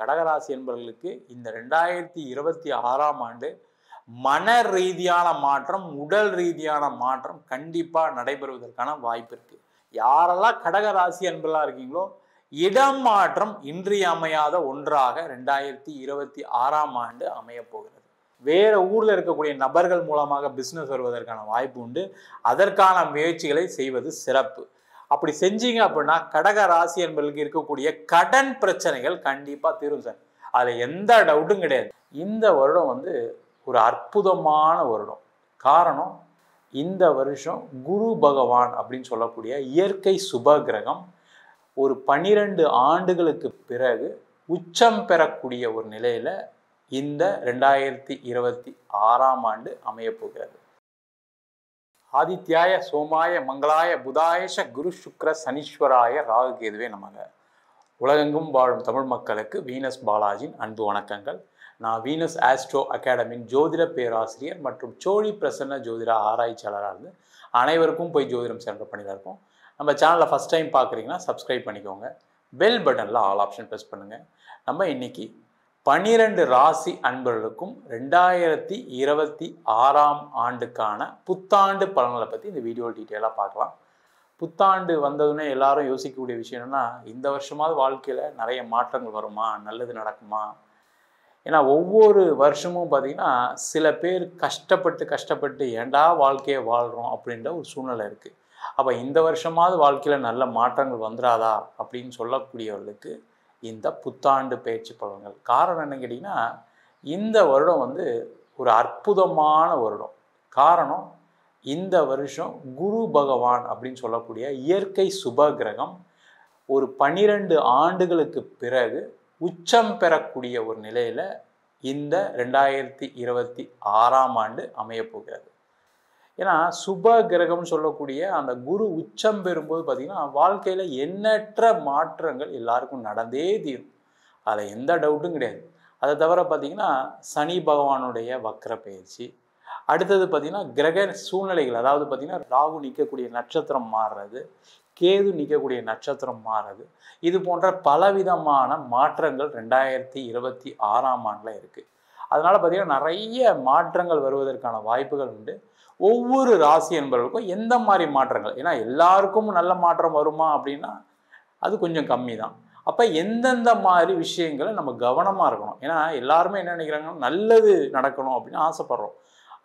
கடகராசி என்பவர்களுக்கு இந்த 2026ஆம் ஆண்டு மன ரீதியான மாற்றம், உடல் ரீதியான மாற்றம் கண்டிப்பாக நடைபெறுவதற்கான வாய்ப்பு இருக்கு. யாரெல்லாம் கடகராசி என்பவர்களாக இருக்கீங்களோ, இடம் மாற்றம் இன்றியமையாத ஒன்றாக 2026ஆம் ஆண்டு அமைய போகிறது. வேற ஊர்ல இருக்கக்கூடிய நபர்கள் மூலமாக பிசினஸ் வருவதற்கான வாய்ப்பு உண்டு. அதற்கான முயற்சிகளை செய்வது சிறப்பு. அப்படி செஞ்சீங்க அப்படின்னா கடக ராசி என்பவர்களுக்கு இருக்கக்கூடிய கடன் பிரச்சனைகள் கண்டிப்பா தீரும் சார். அதுல எந்த டவுட்டும் கிடையாது. இந்த வருடம் ஒரு அற்புதமான வருடம். காரணம், இந்த வருஷம் குரு பகவான் அப்படின்னு சொல்லக்கூடிய இயற்கை சுப கிரகம் ஒரு 12 ஆண்டுகளுக்கு பிறகு உச்சம் பெறக்கூடிய ஒரு நிலையில இந்த 2026ஆம் ஆண்டு அமைய போகிறது. ஆதித்யாய சோமாய மங்களாய புதாயஷ குரு சுக்ர சனீஸ்வராய ராகு கேதுவே நமக. உலகெங்கும் வாழும் தமிழ் மக்களுக்கு வீனஸ் பாலாஜியின் அன்பு வணக்கங்கள். நான் வீனஸ் ஆஸ்ட்ரோ அகாடமியின் ஜோதிட பேராசிரியர் மற்றும் சோழி பிரசன்ன ஜோதிட ஆராய்ச்சியாளராக இருந்து அனைவருக்கும் போய் ஜோதிடம் சென்ற பண்ணியில் இருக்கோம். நம்ம சேனலை ஃபஸ்ட் டைம் பார்க்குறீங்கன்னா சப்ஸ்கிரைப் பண்ணிக்கோங்க. பெல் பட்டனில் ஆல் ஆப்ஷன் ப்ரெஸ் பண்ணுங்கள். நம்ம இன்னைக்கு 12 ராசி அன்பர்களுக்கும் 2026ஆம் ஆண்டுக்கான புத்தாண்டு பலன்களை பற்றி இந்த வீடியோ டீட்டெயிலாக பார்க்கலாம். புத்தாண்டு வந்ததுன்னே எல்லாரும் யோசிக்கக்கூடிய விஷயம் என்னன்னா, இந்த வருஷமாவது வாழ்க்கையில் நிறைய மாற்றங்கள் வருமா, நல்லது நடக்குமா? ஏன்னா ஒவ்வொரு வருஷமும் பார்த்திங்கன்னா சில பேர் கஷ்டப்பட்டு ஏண்டா வாழ்க்கையை வாழ்கிறோம் அப்படின்ற ஒரு சூழ்நிலை இருக்குது. அப்போ இந்த வருஷமாவது வாழ்க்கையில் நல்ல மாற்றங்கள் வந்துடாதா அப்படின்னு சொல்லக்கூடியவர்களுக்கு இந்த புத்தாண்டு பயிற்சி பலன்கள். காரணம் என்னன்னு கேட்டிங்கன்னா, இந்த வருடம் ஒரு அற்புதமான வருடம். காரணம், இந்த வருஷம் குரு பகவான் அப்படின்னு சொல்லக்கூடிய இயற்கை சுப கிரகம் ஒரு 12 ஆண்டுகளுக்கு பிறகு உச்சம் பெறக்கூடிய ஒரு நிலையில இந்த 2026ஆம் ஆண்டு அமைய போகிறது. ஏன்னா சுப கிரகம்னு சொல்லக்கூடிய அந்த குரு உச்சம் பெறும்போது பார்த்தீங்கன்னா வாழ்க்கையில் எண்ணற்ற மாற்றங்கள் எல்லாருக்கும் நடந்தே தீரும். அதில் எந்த டவுட்டும் கிடையாது. அதை தவிர பார்த்தீங்கன்னா சனி பகவானுடைய வக்ர பயிற்சி, அடுத்தது பார்த்தீங்கன்னா கிரக சூழ்நிலைகள், அதாவது பார்த்தீங்கன்னா ராகு நிற்கக்கூடிய நட்சத்திரம் மாறுறது, கேது நிற்கக்கூடிய நட்சத்திரம் மாறுறது, இது போன்ற பலவிதமான மாற்றங்கள் 2026ஆம் ஆண்டில் இருக்குது. அதனால் பார்த்தீங்கன்னா நிறைய மாற்றங்கள் வருவதற்கான வாய்ப்புகள் உண்டு. ஒவ்வொரு ராசி என்பவர்களுக்கும் எந்த மாதிரி மாற்றங்கள், ஏன்னா எல்லாருக்கும் நல்ல மாற்றம் வருமா அப்படின்னா அது கொஞ்சம் கம்மி தான். அப்போ எந்தெந்த மாதிரி விஷயங்களை நம்ம கவனமாக இருக்கணும். ஏன்னா எல்லாருமே என்ன நினைக்கிறாங்கன்னா நல்லது நடக்கணும் அப்படின்னு ஆசைப்படுறோம்.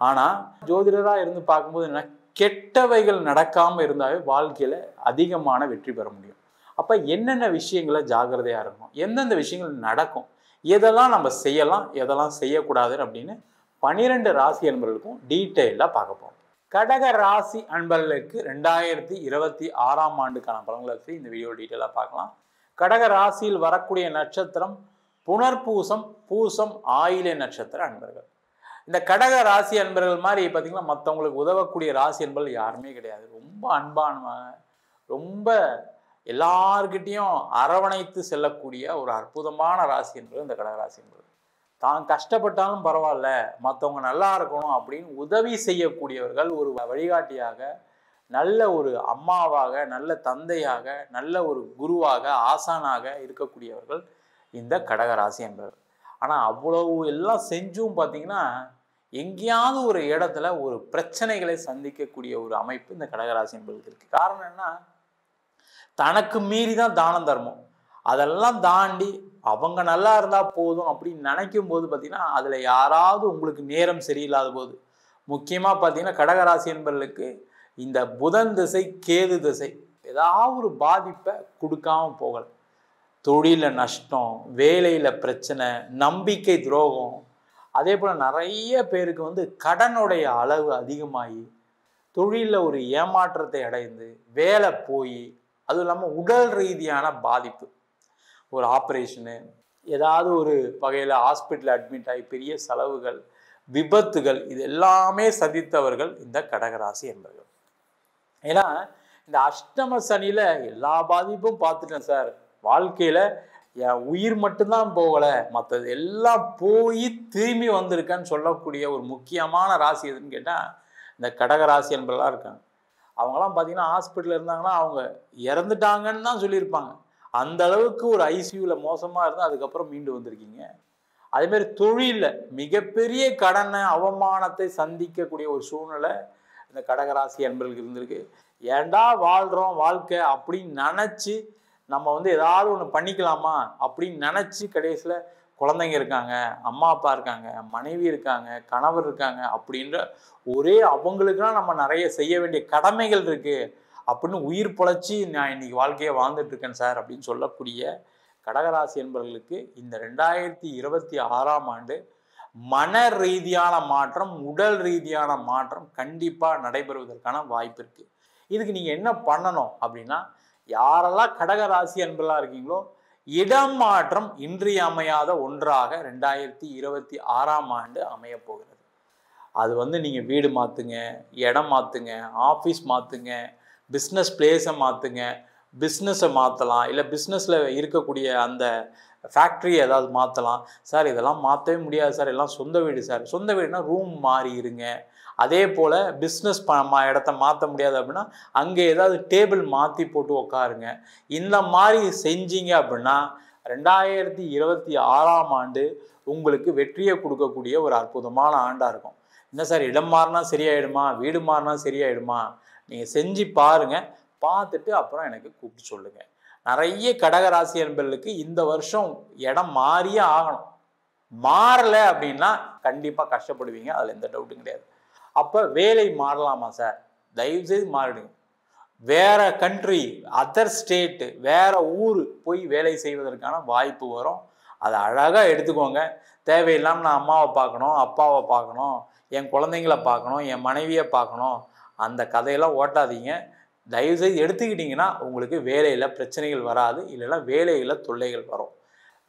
ஆனால் ஜோதிடராக இருந்து பார்க்கும்போது என்ன, கெட்டவைகள் நடக்காமல் இருந்தாவே வாழ்க்கையில் அதிகமான வெற்றி பெற முடியும். அப்போ என்னென்ன விஷயங்களை ஜாக்கிரதையாக இருக்கணும், எந்தெந்த விஷயங்கள் நடக்கும், எதெல்லாம் நம்ம செய்யலாம், எதெல்லாம் செய்யக்கூடாதுன்னு அப்படின்னு 12 ராசி அன்பர்களுக்கும் டீட்டெயிலாக பார்க்க போகிறோம். கடக ராசி அன்பர்களுக்கு 2026ஆம் ஆண்டுக்கான பலன்களை வச்சு இந்த வீடியோ டீட்டெயிலாக பார்க்கலாம். கடக ராசியில் வரக்கூடிய நட்சத்திரம் புனர்பூசம், பூசம், ஆயில்ய நட்சத்திர அன்பர்கள். இந்த கடக ராசி அன்பர்கள் மாதிரி பார்த்தீங்கன்னா மற்றவங்களுக்கு உதவக்கூடிய ராசி அன்பர்கள் யாருமே கிடையாது. ரொம்ப அன்பானவங்க, ரொம்ப எல்லார்கிட்டையும் அரவணைத்து செல்லக்கூடிய ஒரு அற்புதமான ராசி என்பது இந்த கடகராசி என்பது. தான் கஷ்டப்பட்டாலும் பரவாயில்ல, மற்றவங்க நல்லா இருக்கணும் அப்படின்னு உதவி செய்யக்கூடியவர்கள், ஒரு வழிகாட்டியாக, நல்ல ஒரு அம்மாவாக, நல்ல தந்தையாக, நல்ல ஒரு குருவாக, ஆசானாக இருக்கக்கூடியவர்கள் இந்த கடகராசி என்பவர்கள். ஆனால் அவ்வளவு எல்லாம் செஞ்சும் பார்த்தீங்கன்னா எங்கேயாவது ஒரு இடத்துல ஒரு பிரச்சனைகளை சந்திக்கக்கூடிய ஒரு அமைப்பு இந்த கடகராசி என்பவர்களுக்கு இருக்குது. காரணம் என்ன, தனக்கு மீறி தான் தானம் தர்மம், அதெல்லாம் தாண்டி அவங்க நல்லா இருந்தால் போதும் அப்படின்னு நினைக்கும் போது பார்த்தீங்கன்னா அதில் யாராவது உங்களுக்கு நேரம் சரியில்லாத போது, முக்கியமாக பார்த்தீங்கன்னா கடகராசி என்பவர்களுக்கு இந்த புதன் திசை, கேது திசை ஏதாவது ஒரு பாதிப்பை கொடுக்காம போகலை. தொழிலில் நஷ்டம், வேலையில் பிரச்சனை, நம்பிக்கை துரோகம், அதே போல் நிறைய பேருக்கு கடனுடைய அளவு அதிகமாகி தொழிலில் ஒரு ஏமாற்றத்தை அடைந்து வேலை போய், அதுவும் இல்லாமல் உடல் ரீதியான பாதிப்பு, ஒரு ஆப்ரேஷனு, ஏதாவது ஒரு வகையில் ஹாஸ்பிட்டல் அட்மிட் ஆகி பெரிய செலவுகள், விபத்துகள், இது எல்லாமே சந்தித்தவர்கள் இந்த கடகராசி என்பவர்கள். ஏன்னா இந்த அஷ்டம சனியில் எல்லா பாதிப்பும் பார்த்துட்டேன் சார், வாழ்க்கையில் என் உயிர் மட்டும்தான் போகலை, மற்றது எல்லாம் போய் திரும்பி வந்திருக்கேன்னு சொல்லக்கூடிய ஒரு முக்கியமான ராசி எதுன்னு கேட்டால் இந்த கடகராசி என்பவர்களாக இருக்காங்க. அவங்களாம் பார்த்தீங்கன்னா ஹாஸ்பிட்டலில் இருந்தாங்கன்னா அவங்க இறந்துட்டாங்கன்னு தான் சொல்லியிருப்பாங்க. அந்த அளவுக்கு ஒரு ஐசியூவில் மோசமாக இருந்தால் அதுக்கப்புறம் மீண்டு வந்திருக்கீங்க. அதேமாதிரி தொழிலில் மிகப்பெரிய கடனை அவமானத்தை சந்திக்கக்கூடிய ஒரு சூழ்நிலை இந்த கடகராசி அன்பர்களுக்கு இருந்திருக்கு. ஏண்டா வாழ்கிறோம் வாழ்க்கை அப்படின்னு நினச்சி நம்ம வந்து ஏதாவது ஒன்று பண்ணிக்கலாமா அப்படின்னு நினச்சி கடைசியில் குழந்தைங்க இருக்காங்க, அம்மா அப்பா இருக்காங்க, மனைவி இருக்காங்க, கணவர் இருக்காங்க அப்படின்ற ஒரே அவங்களுக்குலாம் நம்ம நிறைய செய்ய வேண்டிய கடமைகள் இருக்குது அப்படின்னு உயிர் பொழைச்சி நான் இன்னைக்கு வாழ்க்கையை வாழ்ந்துட்டு இருக்கேன் சார் அப்படின்னு சொல்லக்கூடிய கடகராசி என்பவர்களுக்கு இந்த 2026ஆம் ஆண்டு மன ரீதியான மாற்றம், உடல் ரீதியான மாற்றம் கண்டிப்பாக நடைபெறுவதற்கான வாய்ப்பு இருக்குது. இதுக்கு நீங்கள் என்ன பண்ணணும் அப்படின்னா, யாரெல்லாம் கடகராசி அன்பர்களாக இருக்கீங்களோ இடம் மாற்றம் இன்றியமையாத ஒன்றாக 2026ஆம் ஆண்டு அமைய போகிறது. அது வந்து நீங்கள் வீடு மாற்றுங்க, இடம் மாற்றுங்க, ஆஃபீஸ் மாற்றுங்க, பிஸ்னஸ் பிளேஸை மாற்றுங்க, பிஸ்னஸை மாற்றலாம், இல்லை பிஸ்னஸில் இருக்கக்கூடிய அந்த ஃபேக்ட்ரி ஏதாவது மாற்றலாம். சார் இதெல்லாம் மாற்றவே முடியாது சார், எல்லாம் சொந்த வீடு சார். சொந்த வீடுனா ரூம் மாறி இருங்க. அதே போல் பிஸ்னஸ் இடத்த மாற்ற முடியாது அப்படின்னா அங்கே ஏதாவது டேபிள் மாற்றி போட்டு உக்காருங்க. இந்த மாதிரி செஞ்சீங்க அப்படின்னா 2026ஆம் ஆண்டு உங்களுக்கு வெற்றியை கொடுக்கக்கூடிய ஒரு அற்புதமான ஆண்டாக இருக்கும். என்ன சார் இடம் மாறினா சரியாயிடுமா, வீடு மாறினா சரியாயிடுமா? நீங்கள் செஞ்சு பாருங்கள், பார்த்துட்டு அப்புறம் எனக்கு கூப்பிட்டு சொல்லுங்கள். நிறைய கடகராசி என்பர்களுக்கு இந்த வருஷம் இடம் மாறியே ஆகணும். மாறலை அப்படின்னா கண்டிப்பாக கஷ்டப்படுவீங்க, அதில் எந்த டவுட்டும் கிடையாது. அப்போ வேலை மாறலாமா சார்? தயவுசெய்து மாறிடுங்க. வேற கண்ட்ரி, அதர் ஸ்டேட்டு, வேற ஊர் போய் வேலை செய்வதற்கான வாய்ப்பு வரும். அதை அழகாக எடுத்துக்கோங்க. தேவையில்லாமல் நான் அம்மாவை பார்க்கணும், அப்பாவை பார்க்கணும், என் குழந்தைங்கள பார்க்கணும், என் மனைவியை பார்க்கணும், அந்த கதையெல்லாம் ஓட்டாதீங்க. தயவுசெய்து எடுத்துக்கிட்டிங்கன்னா உங்களுக்கு வேலையில் பிரச்சனைகள் வராது, இல்லைன்னா வேலையில் தொல்லைகள் வரும்.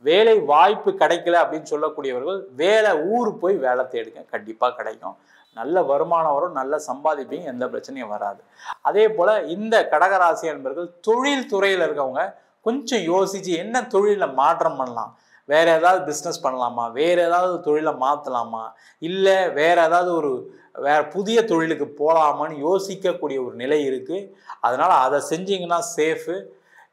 வேலை வாய்ப்பு கிடைக்கல அப்படின்னு சொல்லக்கூடியவர்கள் வேலை ஊர் போய் வேலை தேடுங்க, கண்டிப்பாக கிடைக்கும். நல்ல வருமானம் வரும், நல்ல சம்பாதிப்பீங்க, எந்த பிரச்சனையும் வராது. அதே போல் இந்த கடகராசி என்பர்கள் தொழில் துறையில் இருக்கவங்க கொஞ்சம் யோசித்து என்ன தொழிலில் மாற்றம் பண்ணலாம், வேறு ஏதாவது பிஸ்னஸ் பண்ணலாமா, வேறு ஏதாவது தொழிலை மாற்றலாமா, இல்லை வேறு ஏதாவது வேறு புதிய தொழிலுக்கு போகலாமான்னு யோசிக்கக்கூடிய ஒரு நிலை இருக்குது. அதனால் அதை செஞ்சிங்கன்னா சேஃபு.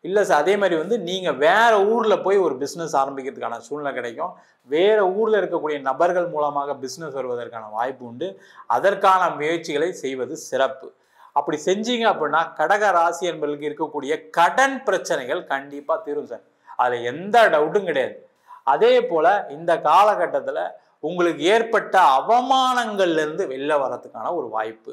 இல்லை சார் அதே மாதிரி வந்து நீங்கள் வேறு ஊரில் போய் ஒரு பிஸ்னஸ் ஆரம்பிக்கிறதுக்கான சூழ்நிலை கிடைக்கும். வேறு ஊரில் இருக்கக்கூடிய நபர்கள் மூலமாக பிஸ்னஸ் வருவதற்கான வாய்ப்பு உண்டு. அதற்கான முயற்சிகளை செய்வது சிறப்பு. அப்படி செஞ்சீங்க அப்படின்னா கடக ராசி என்பவர்களுக்கு இருக்கக்கூடிய கடன் பிரச்சனைகள் கண்டிப்பாக தீரும் சார், அதில் எந்த டவுட்டும் கிடையாது. அதே போல் இந்த காலகட்டத்தில் உங்களுக்கு ஏற்பட்ட அவமானங்கள்லேருந்து வெளில வர்றதுக்கான ஒரு வாய்ப்பு,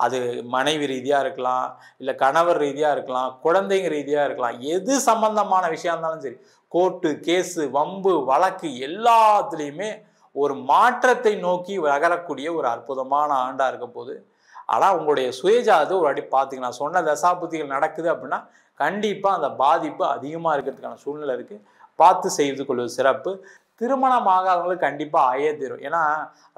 அது மனைவி ரீதியாக இருக்கலாம், இல்லை கணவர் ரீதியாக இருக்கலாம், குழந்தைங்க ரீதியாக இருக்கலாம், எது சம்பந்தமான விஷயம் இருந்தாலும் சரி, கோர்ட்டு கேஸு வம்பு வழக்கு எல்லாத்துலேயுமே ஒரு மாற்றத்தை நோக்கி நகரக்கூடிய ஒரு அற்புதமான ஆண்டாக இருக்க போகுது. ஆனால் உங்களுடைய சுயஜாதத்தை ஒரு வாட்டி பார்த்துங்க. நான் சொன்ன தசாபுத்திகள் நடக்குது அப்படின்னா கண்டிப்பாக அந்த பாதிப்பு அதிகமாக இருக்கிறதுக்கான சூழ்நிலை இருக்குது. பார்த்து செய்து கொள்வது சிறப்பு. திருமணம் ஆகாதவங்களுக்கு கண்டிப்பாக ஆயே தீரும். ஏன்னா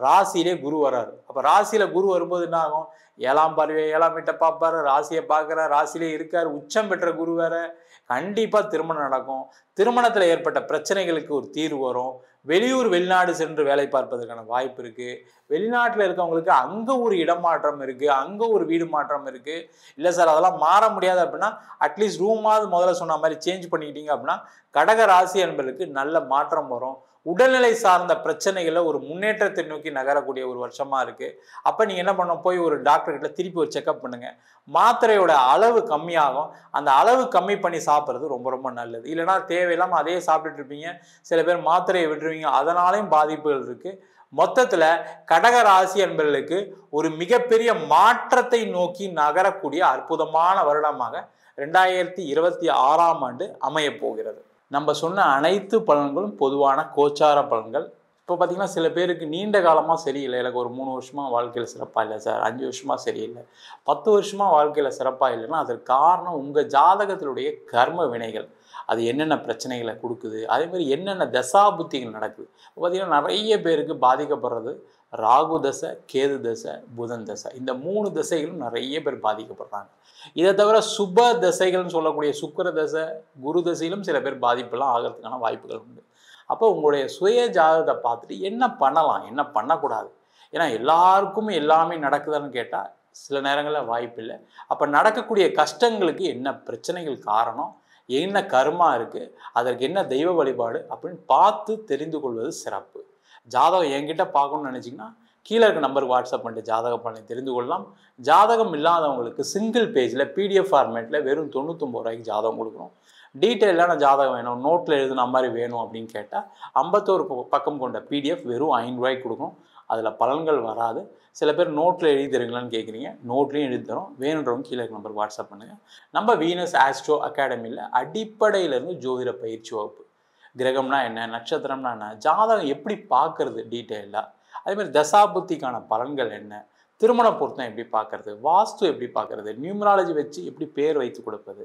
ராசியிலே குரு வர்றாரு. அப்போ ராசியில் குரு வரும்போது என்ன ஆகும், 7ஆம் பார்வை 7ஆம் வீட்டை பார்ப்பாரு, ராசியை பார்க்குற, ராசியிலே இருக்கார், உச்சம் பெற்ற குரு வேற. கண்டிப்பாக திருமணம் நடக்கும். திருமணத்தில் ஏற்பட்ட பிரச்சனைகளுக்கு ஒரு தீர்வு வரும். வெளியூர் வெளிநாடு சென்று வேலை பார்ப்பதற்கான வாய்ப்பு இருக்குது. வெளிநாட்டில் இருக்கவங்களுக்கு அங்கே ஒரு இடமாற்றம் இருக்குது, அங்கே ஒரு வீடு மாற்றம் இருக்குது. இல்லை சார் அதெல்லாம் மாற முடியாது அப்படின்னா அட்லீஸ்ட் ரூமாவது முதல்ல சொன்ன மாதிரி சேஞ்ச் பண்ணிக்கிட்டீங்க அப்படின்னா கடக ராசி என்பதற்கு நல்ல மாற்றம் வரும். உடல்நிலை சார்ந்த பிரச்சனைகளில் ஒரு முன்னேற்றத்தை நோக்கி நகரக்கூடிய ஒரு வருஷமாக இருக்குது. அப்போ நீங்கள் என்ன பண்ணணும், போய் ஒரு டாக்டர்கிட்ட திருப்பி ஒரு செக்அப் பண்ணுங்கள். மாத்திரையோட அளவு கம்மியாகும், அந்த அளவு கம்மி பண்ணி சாப்பிட்றது ரொம்ப ரொம்ப நல்லது. இல்லைனா தேவையில்லாமல் அதே சாப்பிட்டுட்டு இருப்பீங்க, சில பேர் மாத்திரையை விட்டுருவீங்க, அதனாலையும் பாதிப்புகள் இருக்குது. மொத்தத்தில் கடக ராசி என்பவர்களுக்கு ஒரு மிகப்பெரிய மாற்றத்தை நோக்கி நகரக்கூடிய அற்புதமான வருடமாக 2026ஆம் ஆண்டு அமைய போகிறது. நம்ம சொன்ன அனைத்து பலன்களும் பொதுவான கோச்சார பலன்கள். இப்போ பார்த்தீங்கன்னா சில பேருக்கு நீண்ட காலமாக சரியில்லை, எனக்கு ஒரு 3 வருஷமாக வாழ்க்கையில் சிறப்பாக இல்லை சார், 5 வருஷமாக சரியில்லை, 10 வருஷமாக வாழ்க்கையில் சிறப்பாக இல்லைன்னா அதற்கு காரணம் உங்கள் ஜாதகத்தினுடைய கர்ம வினைகள். அது என்னென்ன பிரச்சனைகளை கொடுக்குது, அதே மாதிரி என்னென்ன தசாபுத்திகள் நடக்குது. இப்போ பார்த்தீங்கன்னா நிறைய பேருக்கு பாதிக்கப்படுறது ராகு தசை, கேது தசை, புதன் தசை. இந்த 3 தசைகளும் நிறைய பேர் பாதிக்கப்படுறாங்க. இதை தவிர சுப தசைகள்னு சொல்லக்கூடிய சுக்கிர தசை, குரு தசையிலும் சில பேர் பாதிப்பெல்லாம் ஆகிறதுக்கான வாய்ப்புகள் உண்டு. அப்போ உங்களுடைய சுய ஜாதகத்தை பார்த்துட்டு என்ன பண்ணலாம், என்ன பண்ணக்கூடாது. ஏன்னா எல்லாருக்குமே எல்லாமே நடக்குதான்னு கேட்டால் சில நேரங்களில் வாய்ப்பு இல்லை. அப்போ நடக்கக்கூடிய கஷ்டங்களுக்கு என்ன பிரச்சனைகள் காரணம், என்ன கர்மா இருக்குது, அதற்கு என்ன தெய்வ வழிபாடு அப்படின்னு பார்த்து தெரிந்து கொள்வது சிறப்பு. ஜாதகம் என்கிட்ட பார்க்கணும்னு நினச்சிங்கன்னா கீழே இருக்க நம்பருக்கு வாட்ஸ்அப் பண்ணிட்டு ஜாதக பலனை தெரிந்து கொள்ளலாம். ஜாதகம் இல்லாதவங்களுக்கு சிங்கிள் பேஜில் பிடிஎஃப் ஃபார்மேட்டில் வெறும் 99 ரூபாய்க்கு ஜாதகம் கொடுக்குறோம். டீட்டெயிலான ஜாதகம் வேணும், நோட்டில் எழுதுன மாதிரி வேணும் அப்படின்னு கேட்டால் 51 பக்கம் கொண்ட பிடிஎஃப் வெறும் 5 ரூபாய்க்கு கொடுக்கும். அதில் பலன்கள் வராது. சில பேர் நோட்டில் எழுதி தருங்களான்னு கேட்குறீங்க, நோட்லேயும் எழுதி தரோம். வேணுன்றவங்க கீழே இருக்க நம்பருக்கு வாட்ஸ்அப் பண்ணுங்கள். நம்ம வீனஸ் ஆஸ்ட்ரோ அகாடமியில் அடிப்படையிலேருந்து ஜோதிட பயிற்சி வகுப்பு. கிரகம்னா என்ன, நட்சத்திரம்னா என்ன, ஜாதகம் எப்படி பார்க்கறது டீட்டெயிலாக, அதேமாதிரி தசாபுத்திக்கான பலன்கள் என்ன, திருமண பொருத்தம் எப்படி பார்க்கறது, வாஸ்து எப்படி பார்க்கறது, நியூமராலஜி வச்சு எப்படி பேர் வைத்து கொடுப்பது,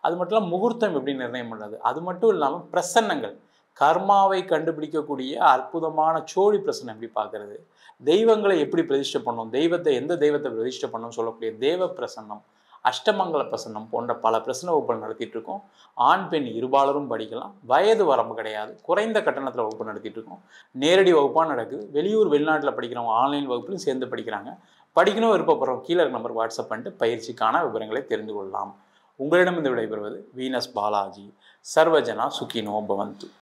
அது மட்டும் இல்லாமல் முகூர்த்தம் எப்படி நிர்ணயம் பண்ணுறது, அது மட்டும் இல்லாமல் பிரசன்னங்கள், கர்மாவை கண்டுபிடிக்கக்கூடிய அற்புதமான சோழி பிரசன்னம் எப்படி பார்க்கறது, தெய்வங்களை எப்படி பிரதிஷ்டை பண்ணணும், தெய்வத்தை எந்த தெய்வத்தை பிரதிஷ்டை பண்ணணும்னு சொல்லக்கூடிய தேவ பிரசன்னம், அஷ்டமங்கல பிரசன்னம் போன்ற பல பிரசன்ன வகுப்புகள் நடத்திட்டு இருக்கோம். ஆண் பெண் இருபாலரும் படிக்கலாம். வயது வரம்பு கிடையாது. குறைந்த கட்டணத்தில் வகுப்பு நடத்திட்டு இருக்கோம். நேரடி வகுப்பாக நடக்குது. வெளியூர் வெளிநாட்டில் படிக்கிறவங்க ஆன்லைன் வகுப்புலையும் சேர்ந்து படிக்கிறாங்க. படிக்கணும் விருப்பப்படுறோம் கீழே நம்பர் வாட்ஸ்அப் பண்ணிட்டு பயிற்சிக்கான விவரங்களை தெரிந்து கொள்ளலாம். உங்களிடம் இந்த விடைபெறுவது வீனஸ் பாலாஜி. சர்வஜனா சுகினோ பவந்து.